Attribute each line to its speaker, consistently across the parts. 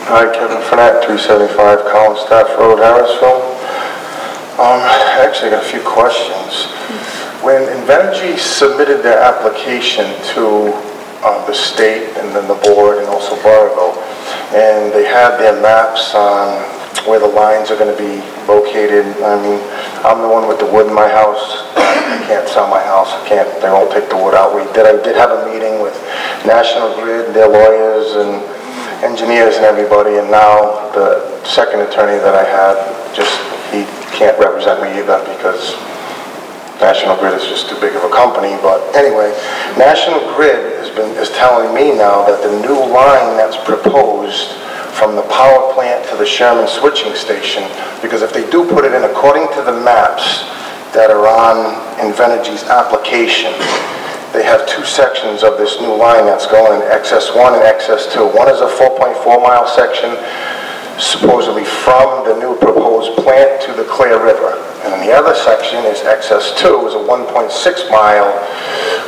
Speaker 1: Hi, Kevin Frenette, 375 Collins Staff Road, Harrisville. Actually, I got a few questions. When Invenergy submitted their application to the state and then the board and also Bonneville, and they had their maps on where the lines are going to be located. I mean, I'm the one with the wood in my house. I can't sell my house. They won't take the wood out. I did have a meeting with National Grid, their lawyers and engineers and everybody, and now the second attorney that I had, he can't represent me either because National Grid is just too big of a company. But anyway, National Grid is telling me now that the new line that's proposed from the power plant to the Sherman switching station, because if they do put it in according to the maps that are on Invenergy's application, they have two sections of this new line that's going in XS1 and XS2. One is a 4.4-mile section, supposedly from the new proposed plant to the Clear River. And the other section is XS2, is a 1.6-mile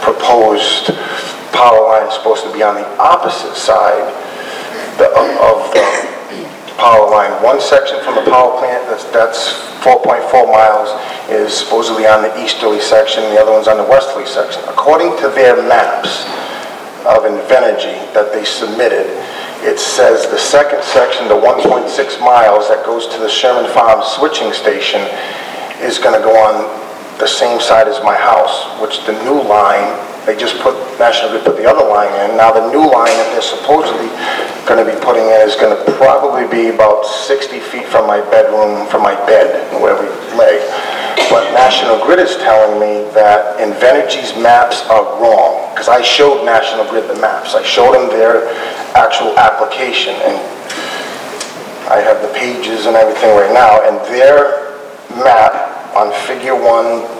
Speaker 1: proposed power line supposed to be on the opposite side of the power line. One section from the power plant, that's 4.4 miles, is supposedly on the easterly section, and the other one's on the westerly section. According to their maps of Invenergy that they submitted, it says the second section, the 1.6 miles that goes to the Sherman Farms switching station, is going to go on the same side as my house, which the new line, National Grid put the other line in. Now the new line that they're supposedly going to be putting in is going to probably be about 60 feet from my bedroom, from my bed, where we lay. But National Grid is telling me that Invenergy's maps are wrong, because I showed National Grid the maps. I showed them their actual application, and I have the pages and everything right now, and their map on figure 1,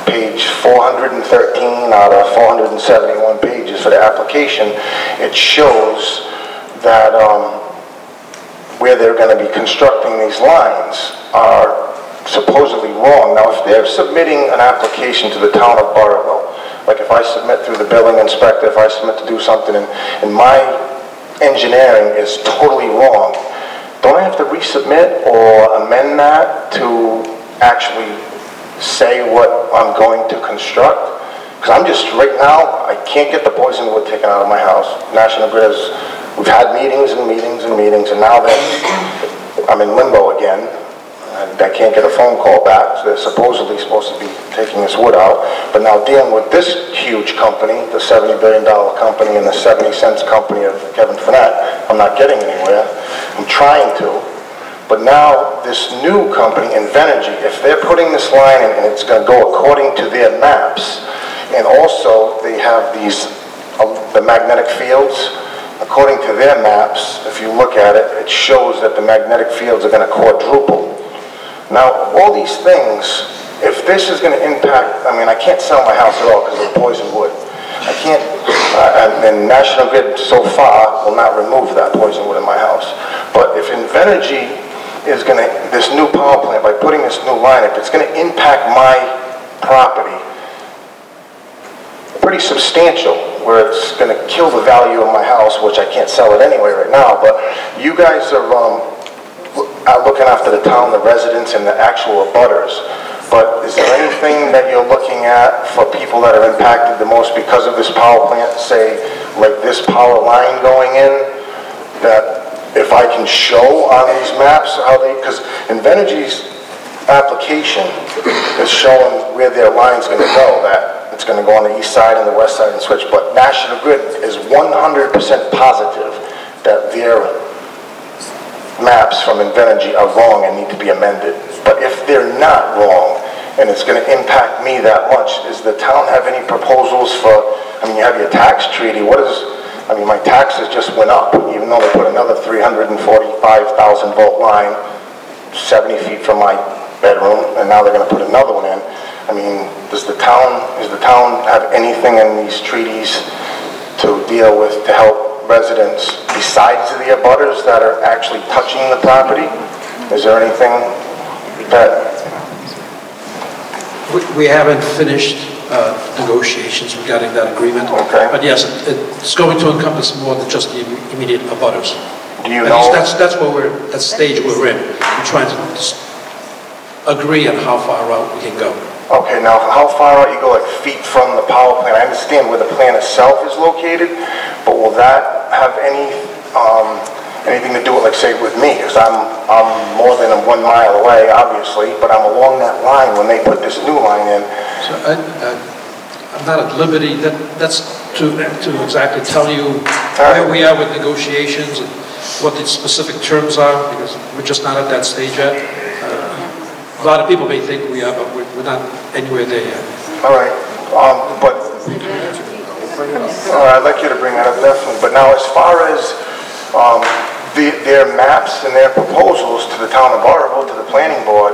Speaker 1: page 413 out of 471 pages for the application, it shows that where they're going to be constructing these lines are supposedly wrong. Now, if they're submitting an application to the town of Burrillville, like if I submit through the building inspector, if I submit to do something and my engineering is totally wrong, don't I have to resubmit or amend that to actually say what I'm going to construct? Because I'm just, right now, I can't get the poison wood taken out of my house. National Grid we've had meetings and meetings and meetings, and now that I'm in limbo again, I can't get a phone call back. So they're supposedly supposed to be taking this wood out, but now dealing with this huge company, the $70 billion company and the 70 cents company of Kevin Frenette, I'm not getting anywhere. I'm trying to. But now this new company, Invenergy, if they're putting this line in and it's going to go according to their maps, and also they have the magnetic fields, according to their maps, if you look at it, it shows that the magnetic fields are going to quadruple. Now, all these things, if this is going to impact, I mean, I can't sell my house at all because of the poison wood. I can't, and National Grid so far will not remove that poison wood in my house. But if Invenergy is going to, this new power plant, by putting this new line, if it's going to impact my property pretty substantial, where it's going to kill the value of my house, which I can't sell it anyway right now, but you guys are looking after the town, the residents, and the actual abutters. But is there anything that you're looking at for people that are impacted the most because of this power plant, say, like this power line going in, that if I can show on these maps how they, because Invenergy's application is showing where their line's going to go, that it's going to go on the east side and the west side and switch, but National Grid is 100% positive that their maps from Invenergy are wrong and need to be amended. But if they're not wrong and it's going to impact me that much, does the town have any proposals for, I mean, you have your tax treaty, what is, I mean, my taxes just went up, even though they put another 345,000 volt line 70 feet from my bedroom, and now they're going to put another one in. I mean, does the town have anything in these treaties to deal with to help residents besides the abutters that are actually touching the property? Is there anything that...
Speaker 2: We haven't finished negotiations regarding that agreement.
Speaker 1: Okay.
Speaker 2: But yes, it's going to encompass more than just the immediate abutters.
Speaker 1: Do you
Speaker 2: At
Speaker 1: know?
Speaker 2: least that's where that stage we're in. We're trying to just agree on how far out we can go.
Speaker 1: Okay, now how far out you go, like feet from the power plant? I understand where the plant itself is located, but will that have anything to do with, like, say, with me? Because I'm more than 1 mile away, obviously, but I'm along that line when they put this new line in.
Speaker 2: So I'm not at liberty, that's to exactly tell you where we are with negotiations and what the specific terms are, because we're just not at that stage yet. A lot of people may think we are, but we're not anywhere there yet.
Speaker 1: All right, I'd like you to bring that up definitely. But now, as far as their maps and their proposals to the town of Barberville, to the planning board,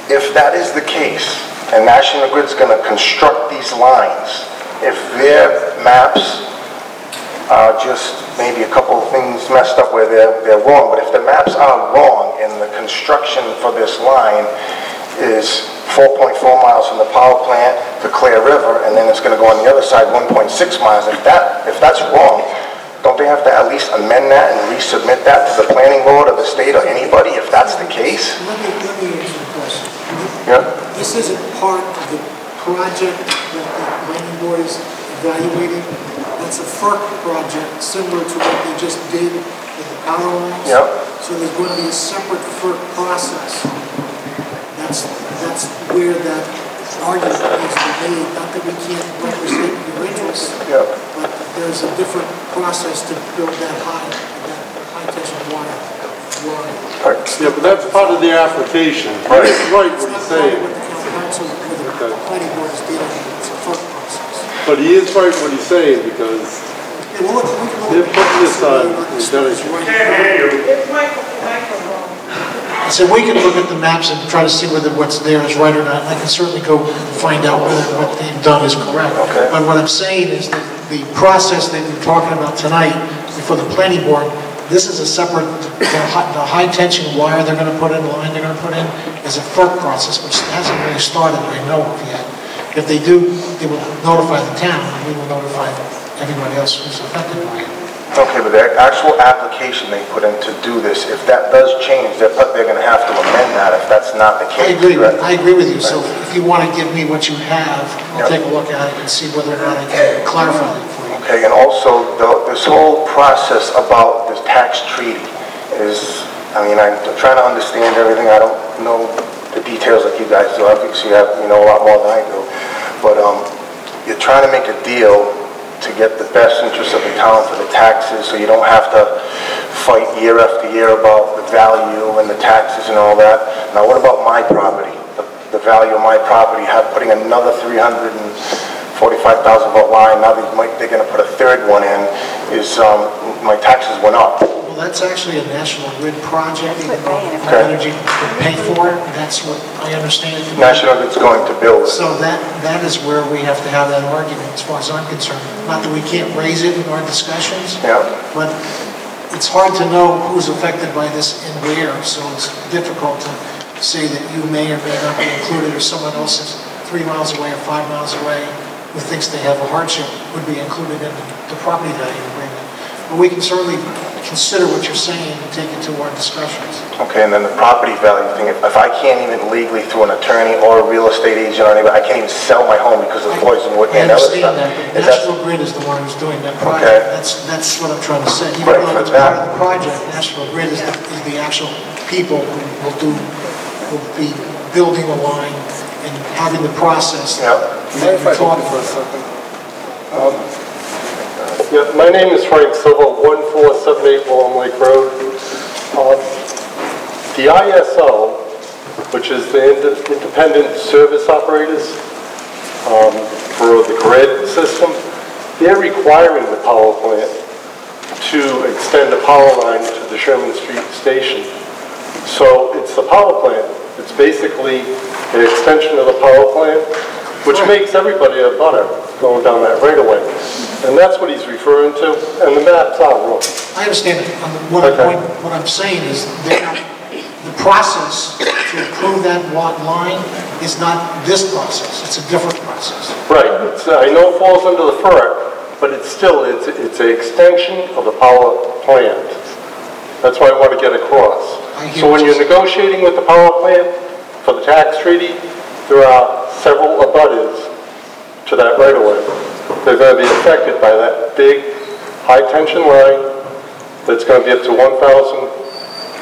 Speaker 1: if that is the case, and National Grid's going to construct these lines, if their maps are just maybe a couple of things messed up where they're wrong, but if the maps are wrong and the construction for this line is 4.4 miles from the power plant to Clear River, and then it's going to go on the other side 1.6 miles, if that's wrong, don't they have to at least amend that and resubmit that to the planning board or the state or anybody if that's the case?
Speaker 3: Let me answer the question.
Speaker 1: Yeah.
Speaker 3: This isn't part of the project that the planning board is evaluating. That's a FERC project similar to what they just did with the power lines.
Speaker 1: Yep.
Speaker 3: So there's going to be a separate FERC process. That's where that argument needs to be made. Not that we can't represent your interests,
Speaker 1: Yep.
Speaker 3: but there's a different process to build that high tension wire line.
Speaker 1: Right.
Speaker 4: Yeah, but that's part of the application.
Speaker 1: Right.
Speaker 4: He's right
Speaker 3: It's
Speaker 4: what
Speaker 3: not
Speaker 4: he's
Speaker 3: part of
Speaker 4: saying.
Speaker 3: what the council, with the planning board is dealing with. It's a FERC process.
Speaker 4: But he is right what he's saying because
Speaker 3: Yeah, we can
Speaker 4: they're putting this on.
Speaker 3: It's
Speaker 5: I said we can look at the maps and try to see whether what's there is right or not. I can certainly go find out whether what they've done is correct.
Speaker 1: Okay.
Speaker 5: But what I'm saying is that the process that we're talking about tonight before the planning board, this is a separate, the high tension wire they're going to put in, the line they're going to put in, is a FERC process, which hasn't really started, I know of yet. If they do, they will notify the town, and we will notify everybody else who's affected by it.
Speaker 1: Okay, but the actual application they put in to do this, if that does change, they're going to have to amend that if that's not the case.
Speaker 5: I agree with you. So if you want to give me what you have, I'll take a look at it and see whether or not I can clarify it for you.
Speaker 1: Okay, and also this whole process about this tax treaty is, I mean, I'm trying to understand everything. I don't know the details like you guys do. Obviously, you know a lot more than I do. But you're trying to make a deal to get the best interest of the town for the taxes, so you don't have to fight year after year about the value and the taxes and all that. Now, what about my property? The value of my property, putting another 345,000 volt line, now they're going to put a third one in, is my taxes went up.
Speaker 5: Well, that's actually a National Grid project, even though
Speaker 1: Okay.
Speaker 5: Energy would pay for it. That's what I understand it to be.
Speaker 1: National Grid's going to build it.
Speaker 5: So that is where we have to have that argument, as far as I'm concerned. Not that we can't raise it in our discussions,
Speaker 1: Yeah.
Speaker 5: but it's hard to know who's affected by this and where, so it's difficult to say that you may or may not be included, or someone else is 3 miles away or 5 miles away who thinks they have a hardship would be included in the property value agreement. But we can certainly consider what you're saying and take it to our discussions.
Speaker 1: Okay, and then the property value thing, if I can't even legally through an attorney or a real estate agent or anybody, I can't even sell my home because of poison wood
Speaker 5: I
Speaker 1: and other stuff.
Speaker 5: understand that, but
Speaker 1: Is that-
Speaker 5: National Grid is the one who's doing that
Speaker 1: Okay.
Speaker 5: project. That's what I'm trying to say. Even
Speaker 1: Right,
Speaker 5: though
Speaker 1: for
Speaker 5: it's part
Speaker 1: that.
Speaker 5: of the project, National Grid is the actual people who will be building the line and having the process.
Speaker 1: Yeah.
Speaker 5: that you're talking
Speaker 4: for a
Speaker 5: about.
Speaker 4: second. Yeah, my name is Frank Silva, 1478 Wallam Lake Road. The ISO, which is the Independent Service Operators for the grid system, they're requiring the power plant to extend the power line to the Sherman Street station. So it's the power plant. It's basically an extension of the power plant, which makes everybody a butter going down that right away. And that's what he's referring to, and the maps are wrong.
Speaker 5: I understand it. What I'm saying is that the process to approve that line is not this process. It's a different process.
Speaker 4: Right, I know it falls under the FERC, but it's still, it's an extension of the power plant. That's what I want to get across. So when you're negotiating with the power plant for the tax treaty, there are several abutters to that right of way. They're going to be affected by that big high-tension line that's going to be up to 1,000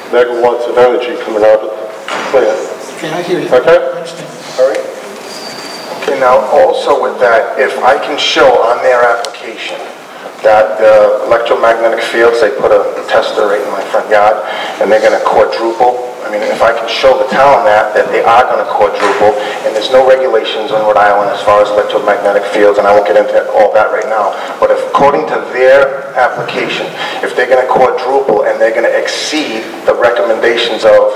Speaker 4: megawatts of energy coming out of the plant.
Speaker 5: Okay, I hear you.
Speaker 4: Okay?
Speaker 5: I understand.
Speaker 1: All right. Okay, now also with that, if I can show on their application that the electromagnetic fields, they put a tester right in my front yard, and they're gonna quadruple. I mean, if I can show the town that they are gonna quadruple, and there's no regulations on Rhode Island as far as electromagnetic fields, and I won't get into all that right now, but if according to their application, if they're gonna quadruple and they're gonna exceed the recommendations of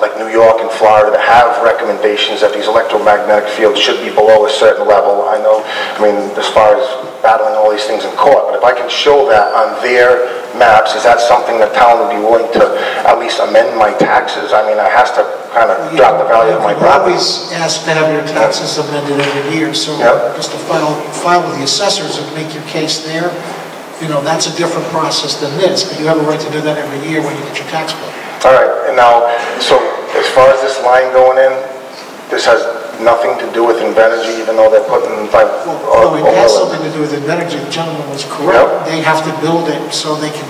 Speaker 1: like New York and Florida that have recommendations that these electromagnetic fields should be below a certain level. I know, I mean, as far as battling all these things in court, but if I can show that on their maps, is that something the town would be willing to at least amend my taxes? I mean, I has to kind of drop the value of my
Speaker 5: You
Speaker 1: property.
Speaker 5: always ask to have your taxes amended every year, so
Speaker 1: Yep.
Speaker 5: just to file with the assessors and make your case there, you know, that's a different process than this, but you have a right to do that every year when you get your tax bill.
Speaker 1: All right, and now, so as far as this line going in, this has nothing to do with Invenergy, even though they're putting like...
Speaker 5: Well, no, it has something to do with Invenergy. The gentleman was correct.
Speaker 1: Yep.
Speaker 5: They have to build it so they can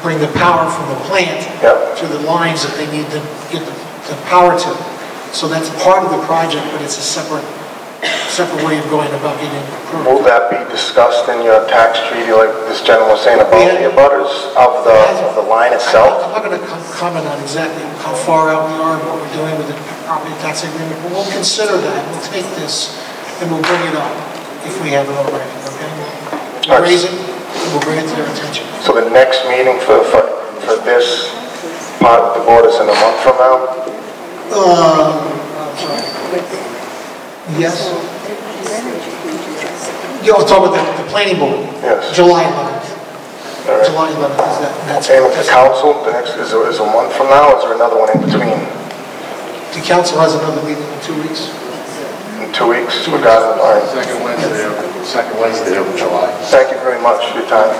Speaker 5: bring the power from the plant
Speaker 1: Yep.
Speaker 5: to the lines that they need to get the power to. So that's part of the project, but it's a separate way of going about getting approved.
Speaker 1: Will that be discussed in your tax treaty, like this gentleman was saying about the abutters of the line itself?
Speaker 5: I'm not going to comment on exactly how far out we are and what we're doing with the property tax agreement, but we'll consider that. We'll take this and we'll bring it up if we have it already, okay? We'll raise it and we'll bring it to their attention.
Speaker 1: So the next meeting for this part of the board is in a month from now?
Speaker 5: Yes. You're talking about the planning board?
Speaker 1: Yes.
Speaker 5: July 11th.
Speaker 1: All right.
Speaker 5: July 11th is that. That's
Speaker 1: And with the council, the next is a month from now, or is there another one in between?
Speaker 5: The council has another meeting in 2 weeks.
Speaker 1: In 2 weeks? We got it, all right.
Speaker 6: Second Wednesday of July.
Speaker 1: Thank you very much for your time.